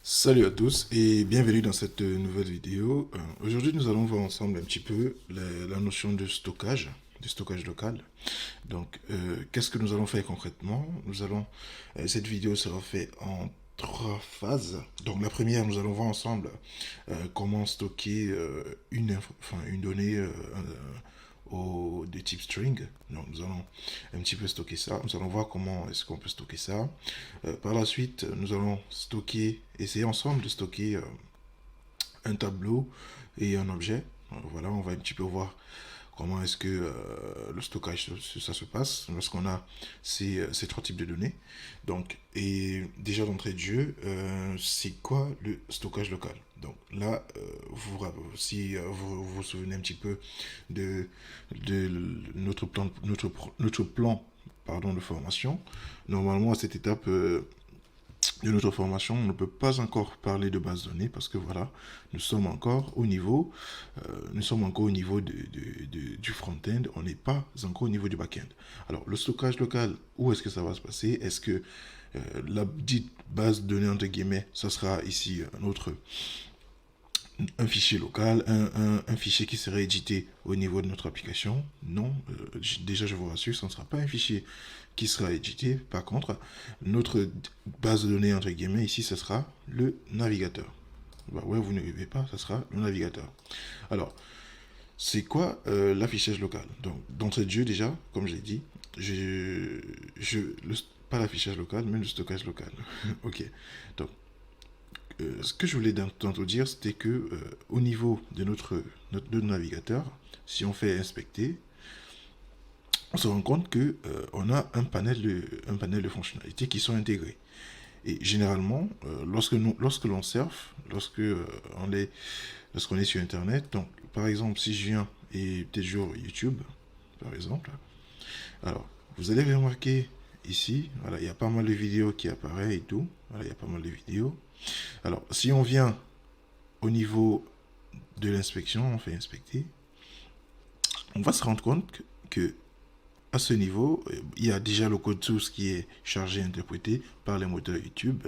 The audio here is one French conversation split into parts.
Salut à tous et bienvenue dans cette nouvelle vidéo. Aujourd'hui, nous allons voir ensemble un petit peu la notion de stockage local. Donc, qu'est-ce que nous allons faire concrètement? Cette vidéo sera faite en trois phases. Donc, la première, nous allons voir ensemble comment stocker une donnée de type string. Donc, nous allons un petit peu stocker ça. Nous allons voir comment est-ce qu'on peut stocker ça. Par la suite, nous allons essayer ensemble de stocker un tableau et un objet. Voilà, on va un petit peu voir comment est-ce que le stockage ça se passe lorsqu'on a ces trois types de données. Donc, et déjà d'entrée de jeu, c'est quoi le stockage local? Donc là, si vous vous souvenez un petit peu de, de notre plan pardon, de formation, normalement à cette étape, de notre formation, on ne peut pas encore parler de base de données parce que voilà, nous sommes encore au niveau du front-end, on n'est pas encore au niveau du back-end. Alors, le stockage local, où est-ce que ça va se passer? Est-ce que la dite base de données, entre guillemets, ça sera ici un fichier local, un fichier qui serait édité au niveau de notre application? Non, déjà je vous rassure, ce ne sera pas un fichier qui sera édité. Par contre, notre base de données, entre guillemets, ici, ce sera le navigateur. Bah ouais, vous ne rêvez pas, ce sera le navigateur. Alors, c'est quoi l'affichage local? Donc, d'entrée de jeu, déjà, comme je l'ai dit, pas l'affichage local, mais le stockage local. Ok. Donc, ce que je voulais tantôt dire, c'était que au niveau de notre navigateur, si on fait inspecter, on se rend compte que on a un panel de fonctionnalités qui sont intégrées. Et généralement, lorsque l'on surfe, lorsqu'on est sur Internet, donc par exemple, si je viens et peut-être sur YouTube, par exemple, alors vous allez remarquer ici, voilà, il y a pas mal de vidéos qui apparaissent et tout. Voilà, il y a pas mal de vidéos. Alors, si on vient au niveau de l'inspection, on fait inspecter, on va se rendre compte que à ce niveau, il y a déjà le code source qui est chargé et interprété par les moteurs YouTube.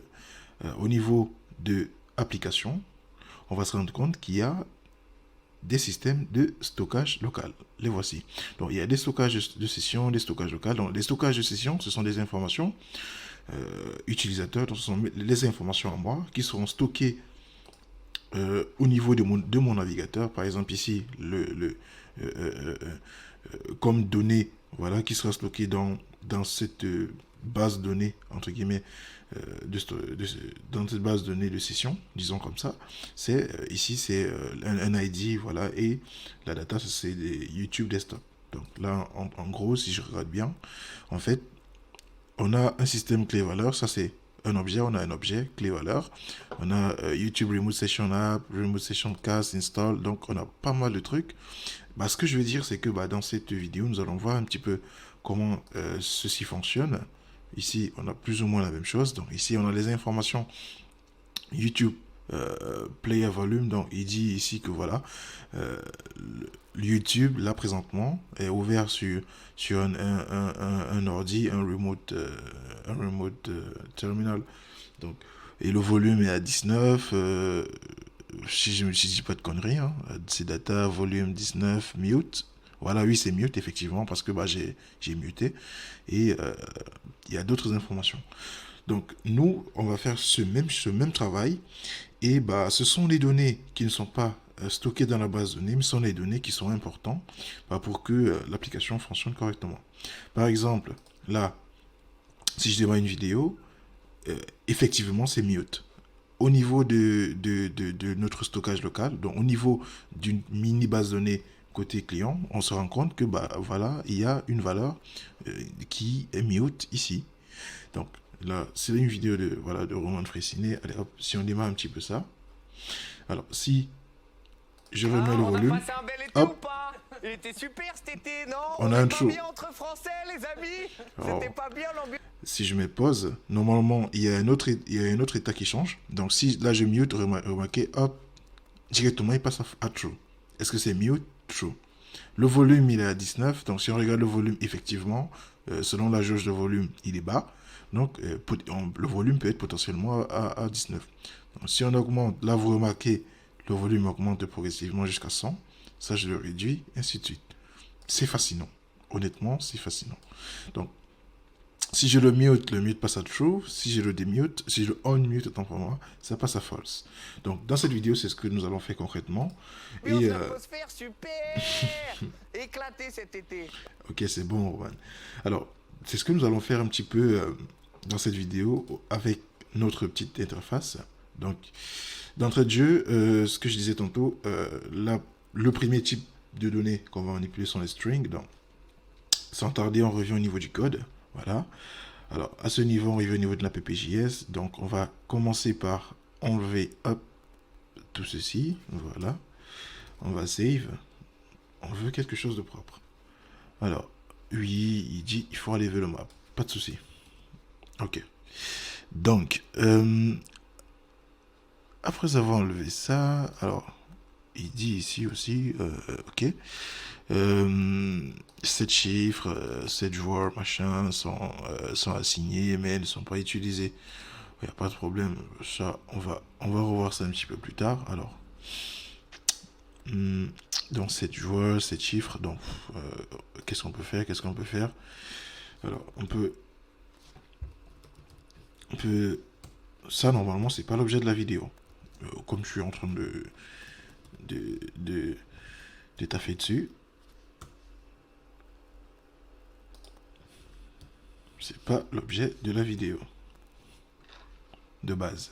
Au niveau de application, on va se rendre compte qu'il y a des systèmes de stockage local. Les voici. Donc, il y a des stockages de session, des stockages locaux. Donc, les stockages de session, ce sont des informations utilisateurs, donc ce sont les informations à moi qui seront stockées au niveau de mon navigateur. Par exemple, ici, euh, euh, comme données, voilà, qui sera stocké dans cette base de données, entre guillemets, dans cette base de données de session, disons comme ça. C'est ici, c'est un ID, voilà, et la data, c'est des YouTube desktop. Donc là, en gros, si je regarde bien, en fait, on a un système clé-valeur, ça c'est un objet, on a un objet clé-valeur. On a YouTube Remote Session App, Remote Session Cast, Install, donc on a pas mal de trucs. Bah, ce que je veux dire, c'est que dans cette vidéo, nous allons voir un petit peu comment ceci fonctionne. Ici, on a plus ou moins la même chose. Donc ici, on a les informations YouTube Player Volume. Donc il dit ici que voilà, euh, YouTube, là présentement, est ouvert sur un ordi, un remote terminal. Donc, et le volume est à 19. Si je ne dis pas de conneries, hein, c'est data volume 19 mute. Voilà, oui, c'est mute, effectivement, parce que j'ai muté. Et il y a d'autres informations. Donc, nous, on va faire ce même travail. Et ce sont les données qui ne sont pas stockées dans la base de données, mais ce sont les données qui sont importantes pour que l'application fonctionne correctement. Par exemple, là, si je démarre une vidéo, effectivement, c'est mute. Au niveau de notre stockage local, donc au niveau d'une mini base de données côté client, on se rend compte que voilà, il y a une valeur qui est mute ici. Donc là, c'est une vidéo de Roman Fressinet. Allez hop, si on démarre un petit peu ça. Alors si je remets le On a volume, passé un bel été ou hop, pas? Il était super cet été, non? on On a n'est un pas trou. bien entre Français, les amis? C'était Alors, pas bien l'ambiance? si je mets pause, normalement, il y a un autre état qui change. Donc si là je mute, remarquez, hop, directement il passe à true. Est-ce que c'est mute? True. Le volume, il est à 19. Donc, si on regarde le volume, effectivement, selon la jauge de volume, il est bas. Donc, le volume peut être potentiellement à 19. Donc, si on augmente, là, vous remarquez, le volume augmente progressivement jusqu'à 100. Ça, je le réduis, ainsi de suite. C'est fascinant. Honnêtement, c'est fascinant. Donc, si je le mute passe à true. Si je le démute, si je le unmute, autant pour moi, ça passe à false. Donc, dans cette vidéo, c'est ce que nous allons faire concrètement. Ambiance l'atmosphère, super. Éclaté cet été. Ok, c'est bon, Roman. Alors, c'est ce que nous allons faire un petit peu dans cette vidéo avec notre petite interface. Donc, d'entrée de jeu, ce que je disais tantôt, le premier type de données qu'on va manipuler sont les strings. Donc, sans tarder, on revient au niveau du code. Voilà. Alors, à ce niveau, on revient au niveau de la PPJS. Donc, on va commencer par enlever, hop, tout ceci. Voilà. On va save. On veut quelque chose de propre. Alors, oui, il dit, il faut aller lever le map. Pas de souci. Ok. Donc, après avoir enlevé ça, alors, il dit ici aussi, ok. 7 chiffres, 7 joueurs, machin, sont assignés, mais ne sont pas utilisés. Il n'y a pas de problème. Ça, on va revoir ça un petit peu plus tard. Alors, donc 7 joueurs, 7 chiffres. Donc, qu'est-ce qu'on peut faire? Qu'est-ce qu'on peut faire? Alors, on peut... Ça, normalement, c'est pas l'objet de la vidéo. Comme je suis en train de taffer dessus. C'est pas l'objet de la vidéo. De base.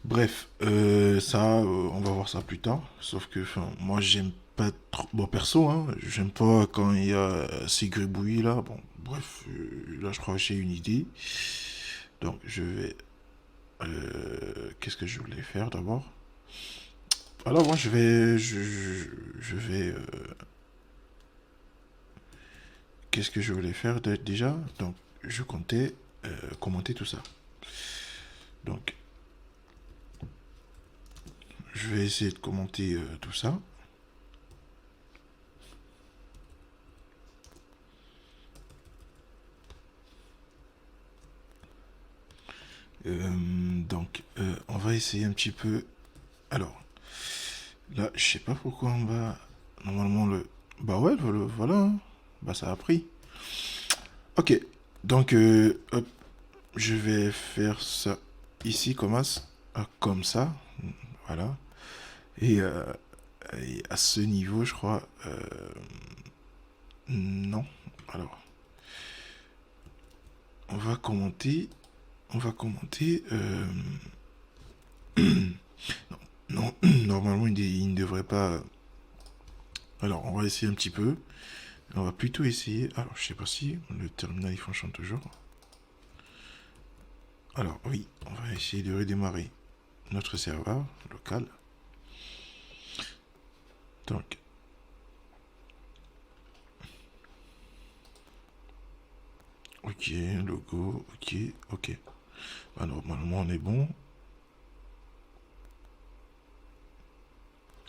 Bref, ça, on va voir ça plus tard. Sauf que, moi, j'aime pas trop. Bon, perso, hein, j'aime pas quand il y a ces gribouillis là. Bon, bref, là, je crois que j'ai une idée. Donc, je vais. Qu'est-ce que je voulais faire d'abord? Alors, moi, je vais. Qu'est-ce que je voulais faire déjà? Donc, je comptais commenter tout ça. Donc, je vais essayer de commenter tout ça. Donc, on va essayer un petit peu. Alors, là, je sais pas pourquoi on va. Normalement, le. Bah ouais, voilà. Hein. Bah, ça a pris. Ok. Donc, hop, je vais faire ça ici, comme ça. Voilà. Et, à ce niveau, je crois. Non. Alors, on va commenter. Non, normalement, il ne devrait pas. Alors, on va essayer un petit peu. On va plutôt essayer. Alors, je sais pas si le terminal il fonctionne toujours. Alors, oui, on va essayer de redémarrer notre serveur local. Donc, ok, logo, ok. Bah, normalement, on est bon.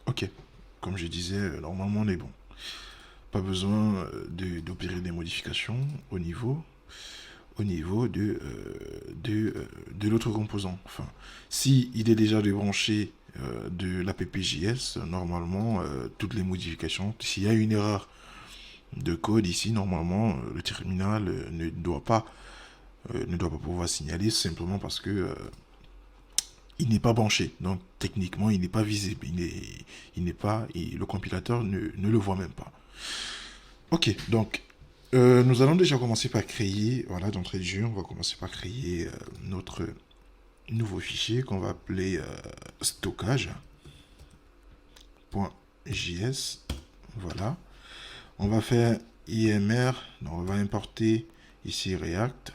Ok, comme je disais, normalement, on est bon. Pas besoin d'opérer des modifications au niveau de l'autre composant. Enfin, si il est déjà débranché de la PPJS, normalement, toutes les modifications, s'il y a une erreur de code ici, normalement, le terminal ne doit pas pouvoir signaler simplement parce que il n'est pas branché. Donc, techniquement, il n'est pas visible. Le compilateur ne le voit même pas. Ok, donc, nous allons déjà commencer par créer, voilà, d'entrée de jeu, on va commencer par créer notre nouveau fichier qu'on va appeler stockage.js. Voilà. On va faire IMR, donc on va importer ici React.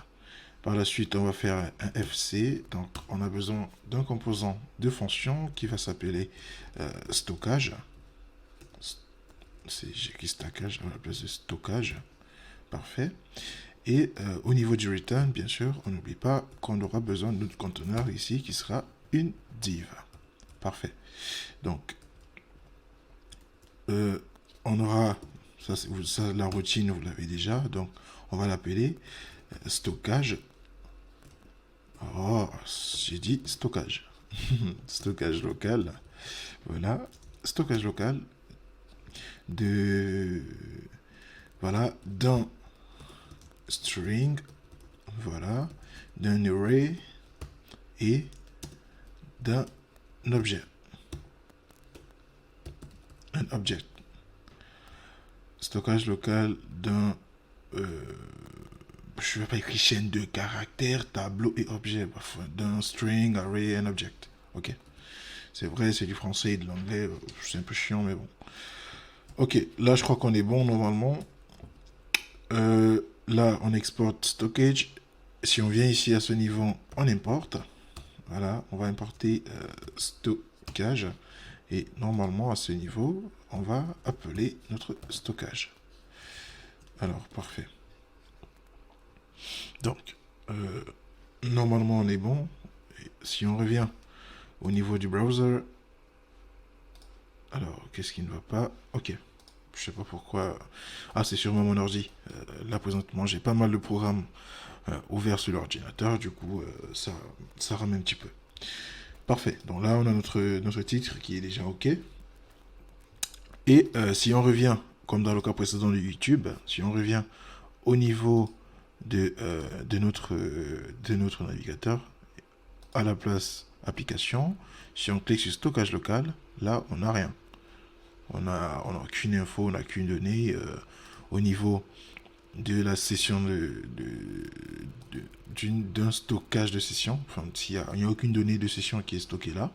Par la suite, on va faire un FC. Donc, on a besoin d'un composant de fonction qui va s'appeler stockage. J'ai écrit stockage à la place de stockage. Parfait. Et au niveau du return, bien sûr, on n'oublie pas qu'on aura besoin de notre conteneur ici qui sera une div. Parfait. Donc, on aura, ça, la routine, vous l'avez déjà, donc on va l'appeler stockage. Oh, j'ai dit stockage. Stockage local. Voilà, stockage local de, voilà, d'un string, voilà, d'un array et d'un objet. Un object. Stockage local d'un, je ne vais pas écrire chaîne de caractères, tableau et objet, d'un string, array and object. Ok. C'est vrai, c'est du français et de l'anglais, c'est un peu chiant, mais bon. Ok, là je crois qu'on est bon normalement. Là on exporte stockage. Si on vient ici à ce niveau, on importe. Voilà, on va importer stockage. Et normalement à ce niveau, on va appeler notre stockage. Alors, parfait. Donc, normalement on est bon. Et si on revient au niveau du browser, alors qu'est-ce qui ne va pas? Ok, je sais pas pourquoi. Ah, c'est sûrement mon ordi. Là présentement j'ai pas mal de programmes ouverts sur l'ordinateur, du coup ça rame un petit peu. Parfait, donc là on a notre titre qui est déjà ok. Et si on revient, comme dans le cas précédent de YouTube, si on revient au niveau de notre navigateur, à la place application, si on clique sur stockage local, là on n'a rien. On n'a qu'une info, on n'a qu'une donnée au niveau de la session d'un stockage de session. Enfin, il n'y a aucune donnée de session qui est stockée là.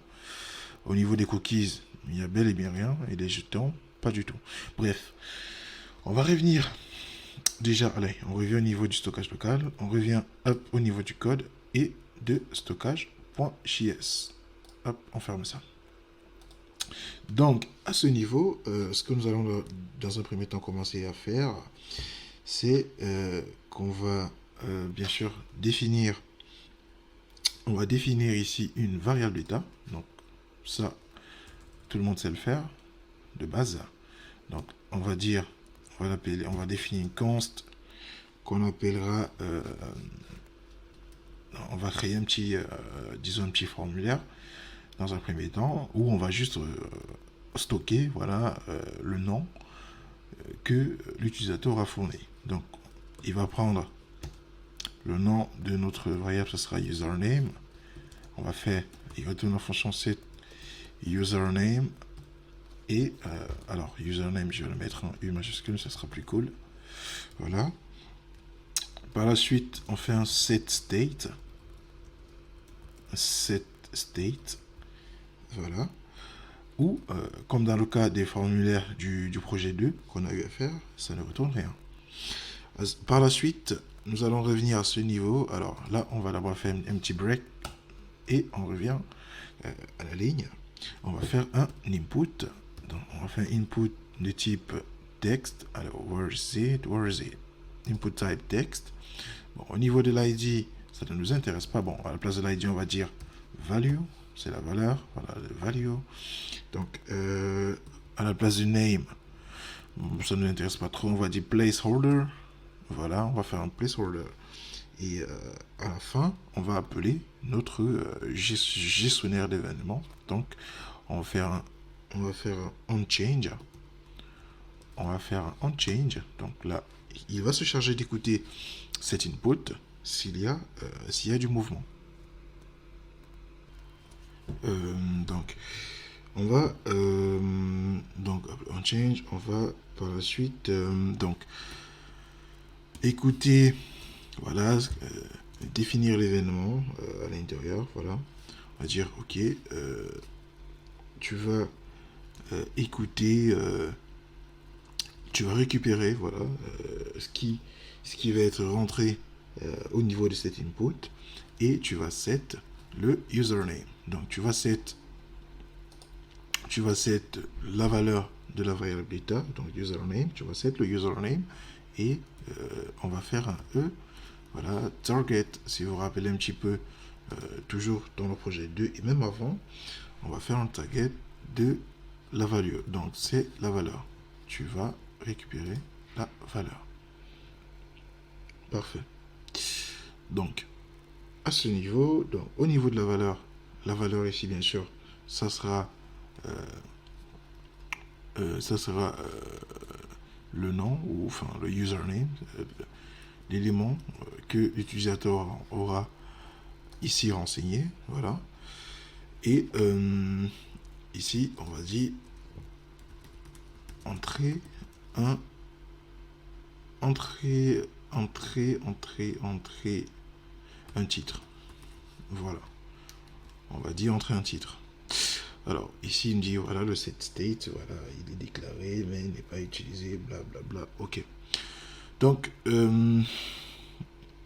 Au niveau des cookies, il y a bel et bien rien. Et les jetons, pas du tout. Bref, on va revenir. Déjà, allez, on revient au niveau du stockage local. On revient hop, au niveau du code et de stockage.js. Hop, on ferme ça. Donc, à ce niveau, ce que nous allons dans un premier temps commencer à faire, c'est qu'on va bien sûr définir, on va définir ici une variable d'état. Donc, ça, tout le monde sait le faire de base. Donc, on va dire, on va définir une const qu'on appellera, on va créer un petit, disons un petit formulaire dans un premier temps où on va juste stocker, voilà, le nom que l'utilisateur aura fourni. Donc, il va prendre le nom de notre variable, ce sera username. On va faire, il va donner la fonction set username. Et alors, username, je vais le mettre en U majuscule, ça sera plus cool. Voilà. Par la suite, on fait un set state. Set state. Voilà. Ou, comme dans le cas des formulaires du projet 2 qu'on a eu à faire, ça ne retourne rien. Par la suite, nous allons revenir à ce niveau. Alors là, on va d'abord faire un petit break et on revient à la ligne. On va faire un input. Donc, on va faire un input de type texte. Alors, where is it? Where is it? Input type text. Bon, au niveau de l'ID, ça ne nous intéresse pas. Bon, à la place de l'ID, on va dire value. C'est la valeur. Voilà, le value. Donc, à la place du name, ça ne nous intéresse pas trop. On va dire placeholder. Voilà, on va faire un placeholder. Et à la fin, on va appeler notre gestionnaire d'événements. Donc, on va faire un onChange. On va faire un onChange. Donc là, il va se charger d'écouter cet input s'il y a du mouvement. Donc, on va donc onChange. On va par la suite donc écouter, voilà, définir l'événement à l'intérieur. Voilà, on va dire ok, tu vas écouter, tu vas récupérer, voilà, ce qui va être rentré au niveau de cet input et tu vas set le username. Donc tu vas set la valeur de la variable d'état, donc username, tu vas set le username et on va faire un E, voilà, target, si vous vous rappelez un petit peu, toujours dans le projet 2 et même avant, on va faire un target de la value. Donc, c'est la valeur. Tu vas récupérer la valeur. Parfait. Donc, à ce niveau, donc, au niveau de la valeur ici, bien sûr, ça sera le nom, ou enfin le username, l'élément que l'utilisateur aura ici renseigné. Voilà. Et ici, on va dire entrée un titre. Voilà. On va dire entrer un titre. Alors, ici, il me dit, voilà, le set state, voilà, il est déclaré, mais il n'est pas utilisé, blablabla. Bla, bla. OK. Donc,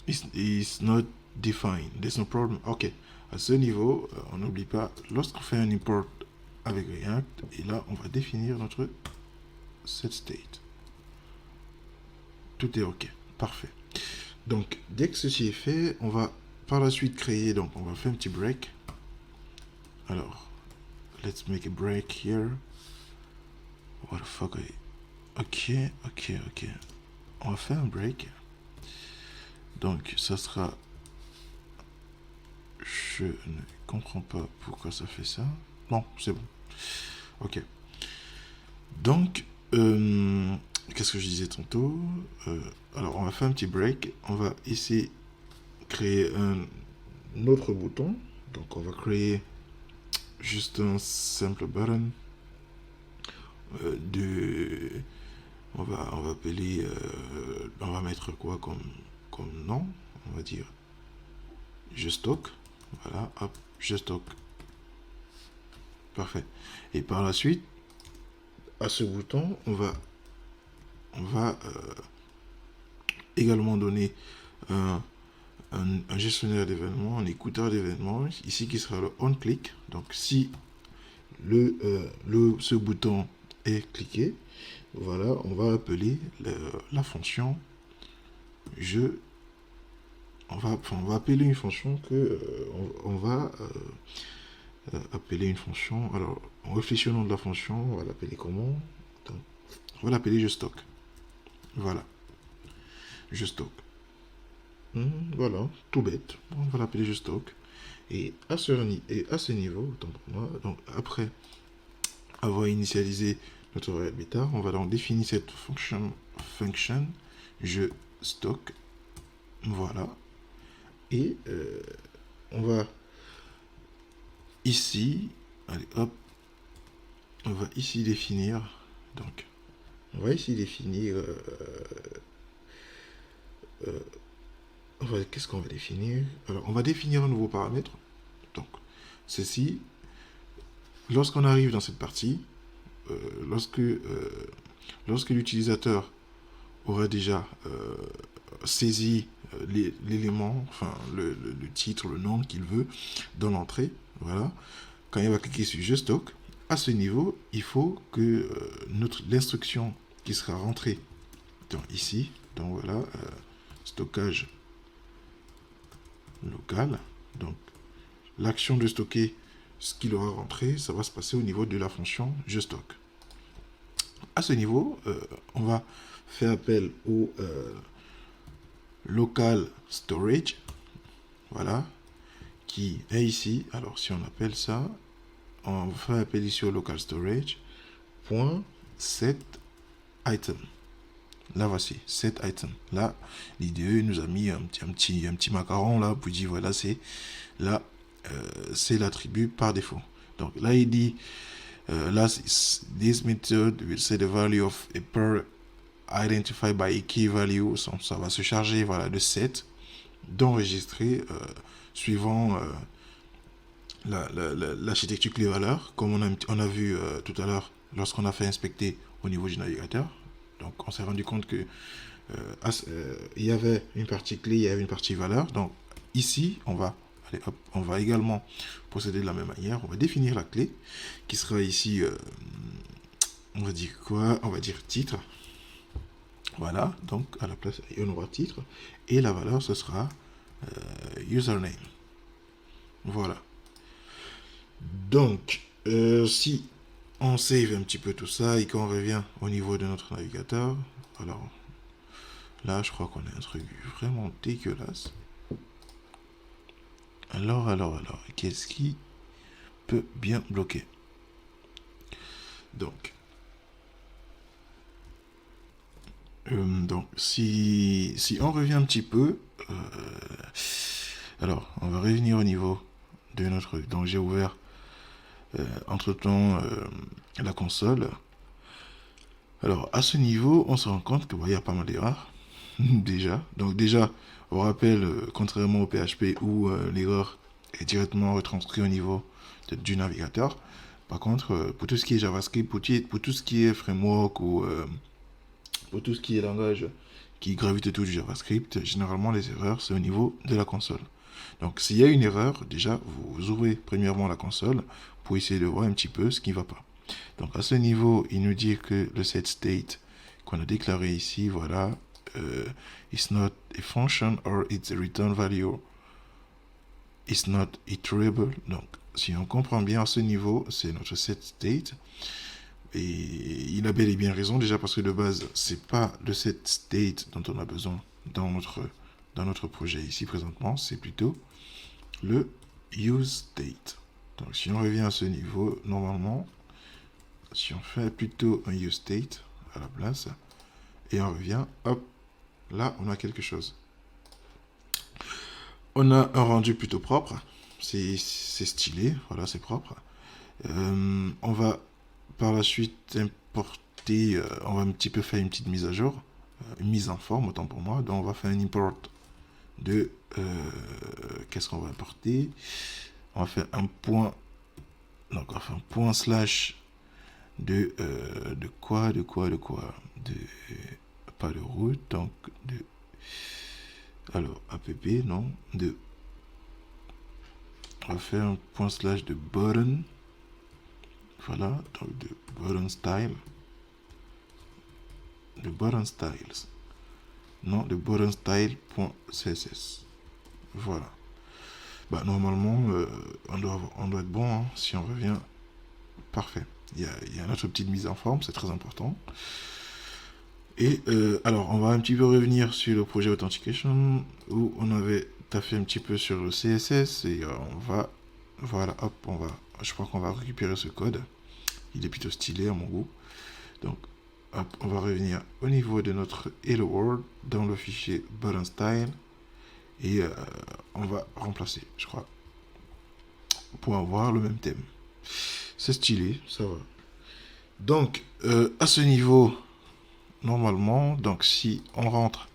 it's not defined. There's no problem. OK. À ce niveau, on n'oublie pas, lorsqu'on fait un import avec React, et là, on va définir notre set state. Tout est OK. Parfait. Donc, dès que ceci est fait, on va par la suite créer, donc on va faire un petit break. Alors, let's make a break here. What the fuck? OK. On va faire un break. Donc, ça sera... Je ne comprends pas pourquoi ça fait ça. Bon, c'est bon. OK. Donc, qu'est-ce que je disais tantôt? Alors, on va faire un petit break. On va ici créer un autre bouton. Donc, on va créer juste un simple button. On va appeler... on va mettre quoi comme nom? On va dire je stocke. Voilà, hop, je stocke. Parfait. Et par la suite, à ce bouton, on va également donner un gestionnaire d'événements, un écouteur d'événements, ici qui sera le on-click. Donc si ce bouton est cliqué, voilà, on va appeler la fonction on va appeler une fonction que on va appeler une fonction. Alors, on réfléchit au nom de la fonction, on va l'appeler comment? Donc, on va l'appeler je stocke. Voilà. Je stocke. Voilà, tout bête. On va l'appeler je stocke. Et à ce niveau, donc après avoir initialisé notre React Beta, on va donc définir cette function je stocke. Voilà. Et on va ici, allez hop, on va ici définir, donc on va ici définir, qu'est-ce qu'on va définir? Alors on va définir un nouveau paramètre. Donc ceci, lorsqu'on arrive dans cette partie, lorsque l'utilisateur aura déjà saisi l'élément, enfin le titre, le nom qu'il veut dans l'entrée, voilà, quand il va cliquer sur je stocke, à ce niveau, il faut que l'instruction qui sera rentrée ici, donc voilà, stockage local, donc l'action de stocker ce qu'il aura rentré, ça va se passer au niveau de la fonction je stocke. À ce niveau, on va faire appel au local storage, voilà, qui est ici. Alors si on appelle ça, on va faire appel ici au local storage point set item. Là voici set item. Là l'IDE nous a mis un petit macaron là pour dire voilà, c'est là c'est l'attribut par défaut. Donc là il dit là this method will set the value of a pair identified by a key value. Ça va se charger, voilà, de set d'enregistrer suivant l'architecture clé valeur, comme on a vu tout à l'heure lorsqu'on a fait inspecter au niveau du navigateur. Donc on s'est rendu compte que il y avait une partie clé, il y avait une partie valeur. Donc ici on va également procéder de la même manière. On va définir la clé qui sera ici, on va dire quoi? On va dire titre. Voilà, donc à la place il y aura titre et la valeur ce sera username. Voilà. Donc si on save un petit peu tout ça et quand on revient au niveau de notre navigateur, alors là je crois qu'on a un truc vraiment dégueulasse. Alors, qu'est-ce qui peut bien bloquer? Donc, si on revient un petit peu, alors on va revenir au niveau de notre... Donc j'ai ouvert entre-temps la console. Alors à ce niveau, on se rend compte qu'il y a pas mal d'erreurs déjà. Donc déjà, on rappelle, contrairement au PHP où l'erreur est directement retranscrite au niveau du navigateur. Par contre, pour tout ce qui est JavaScript, pour tout ce qui est framework ou pour tout ce qui est langage qui gravite autour du JavaScript, généralement les erreurs, c'est au niveau de la console. Donc s'il y a une erreur, déjà, vous ouvrez premièrement la console pour essayer de voir un petit peu ce qui ne va pas. Donc à ce niveau, il nous dit que le setState qu'on a déclaré ici, voilà, is not a function or its return value is not iterable. Donc si on comprend bien à ce niveau, c'est notre setState. Et il a bel et bien raison, déjà parce que de base, c'est pas le setState dont on a besoin dans notre projet ici présentement, c'est plutôt le useState. Donc si on revient à ce niveau, normalement, si on fait plutôt un useState à la place, et on revient, hop, là on a quelque chose. On a un rendu plutôt propre, c'est stylé, voilà, c'est propre. On va par la suite importer, on va un petit peu faire une petite mise à jour, une mise en forme, autant pour moi. Donc on va faire un import de, qu'est-ce qu'on va importer? On va faire un point, donc on va faire un point slash de quoi, pas de route, donc de, alors app, non, de, on va faire un point slash de button, voilà, donc de button style, de button styles, non, de button style.css, voilà. Bah normalement on doit être bon, hein, si on revient, parfait. Il y a notre petite mise en forme, c'est très important. Et alors, on va un petit peu revenir sur le projet Authentication, où on avait taffé un petit peu sur le CSS, et on va, voilà, hop, je crois qu'on va récupérer ce code. Il est plutôt stylé à mon goût. Donc, hop, on va revenir au niveau de notre Hello World, dans le fichier button style, et on va remplacer, je crois, pour avoir le même thème. C'est stylé, ça va. Donc, à ce niveau, normalement, donc si on rentre,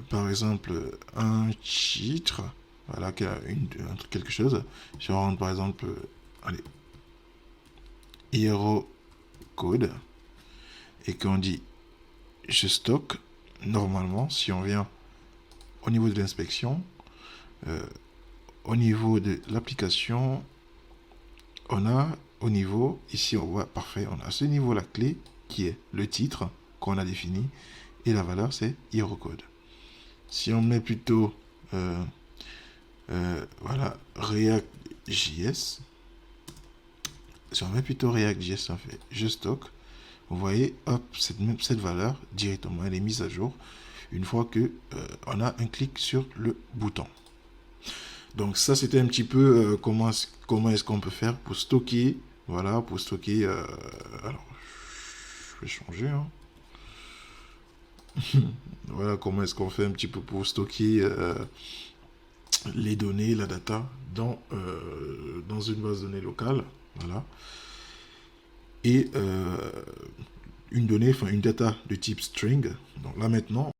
par exemple, un titre, voilà, quelque chose, si on rentre par exemple, allez, hero code, et qu'on dit je stocke, normalement, si on vient au niveau de l'inspection, au niveau de l'application, on a au niveau, ici on voit, parfait, on a à ce niveau la clé qui est le titre qu'on a défini et la valeur c'est HeroCode. Si on met plutôt voilà, React.js, si on met plutôt React.js, on fait je stocke, vous voyez, hop, cette valeur directement elle est mise à jour une fois que on a un clic sur le bouton. Donc ça c'était un petit peu comment est-ce qu'on peut faire pour stocker, voilà, pour stocker, alors je vais changer, hein. Voilà comment est-ce qu'on fait un petit peu pour stocker les données, la data dans une base de données locale, voilà, et une donnée, enfin une data de type string. Donc là maintenant